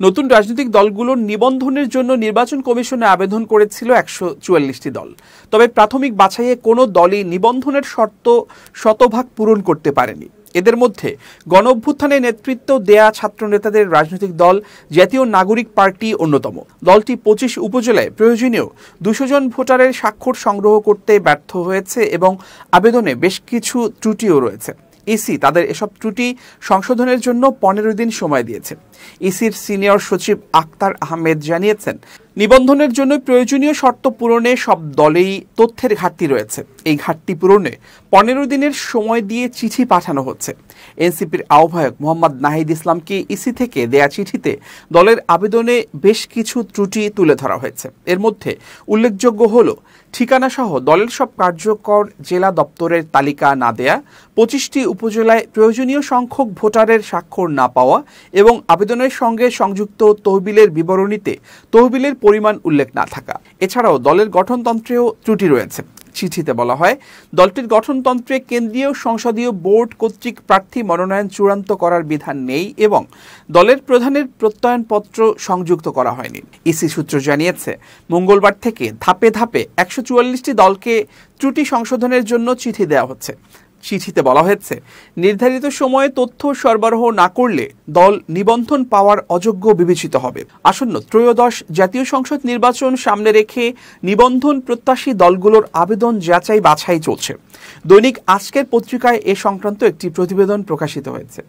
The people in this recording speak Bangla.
নতুন রাজনৈতিক দলগুলোর নিবন্ধনের জন্য নির্বাচন কমিশনে আবেদন করেছিল 144টি দল। তবে প্রাথমিক বাছাইয়ে কোনো দলই নিবন্ধনের শর্ত শতভাগ পূরণ করতে পারেনি। এদের মধ্যে গণঅভ্যুত্থানে নেতৃত্ব দেয়া ছাত্র নেতাদের রাজনৈতিক দল জাতীয় নাগরিক পার্টি অন্যতম। দলটি 25 উপজেলায় প্রয়োজনীয় 200 জন ভোটারের স্বাক্ষর সংগ্রহ করতে ব্যর্থ হয়েছে এবং আবেদনে বেশ কিছু ত্রুটিও রয়েছে। ইসি তাদের এসব ত্রুটি সংশোধনের জন্য 15 দিন সময় দিয়েছে। ইসির সিনিয়র সচিব আক্তার আহমেদ জানিয়েছেন, নিবন্ধনের জন্য প্রয়োজনীয় শর্ত পূরণে সব দলেই তথ্যের ঘাটতি রয়েছে। এই ঘাটতি পূরণে 15 দিনের সময় দিয়ে চিঠি পাঠানো হচ্ছে। এনসিপির আহ্বায়ক মোহাম্মদ নাহিদ ইসলামকে ইসি থেকে দেয়া চিঠিতে দলের আবেদনে বেশ কিছু ত্রুটি তুলে ধরা হয়েছে। এর মধ্যে উল্লেখযোগ্য হল ঠিকানাসহ দলের সব কার্যকর জেলা দপ্তরের তালিকা না দেয়া, 25টি উপজেলায় প্রয়োজনীয় সংখ্যক ভোটারের স্বাক্ষর না পাওয়া এবং আবেদনের সঙ্গে সংযুক্ত তহবিলের বিবরণীতে তহবিলের পরিমাণ উল্লেখ না থাকা। এছাড়াও দলের গঠনতন্ত্রেও ত্রুটি রয়েছে। চিঠিতে বলা হয়, দলটির গঠনতন্ত্রে কেন্দ্রীয় সংসদীয় বোর্ড কর্তৃক প্রার্থী মনোনয়ন চূড়ান্ত করার বিধান নেই এবং দলের প্রধানের প্রত্যয়নপত্র সংযুক্ত করা হয়নি। ইসি সূত্র জানিয়েছে, মঙ্গলবার থেকে ধাপে ধাপে 144টি দলকে ত্রুটি সংশোধনের জন্য চিঠি দেওয়া হচ্ছে। চিঠিতে বলা হয়েছে, নির্ধারিত সময়ে তথ্য সরবরাহ না করলে দল নিবন্ধন পাওয়ার অযোগ্য বিবেচিত হবে। আসন্ন ত্রয়োদশ জাতীয় সংসদ নির্বাচন সামনে রেখে নিবন্ধন প্রত্যাশী দলগুলোর আবেদন যাচাই বাছাই চলছে। দৈনিক আজকের পত্রিকায় এ সংক্রান্ত একটি প্রতিবেদন প্রকাশিত হয়েছে।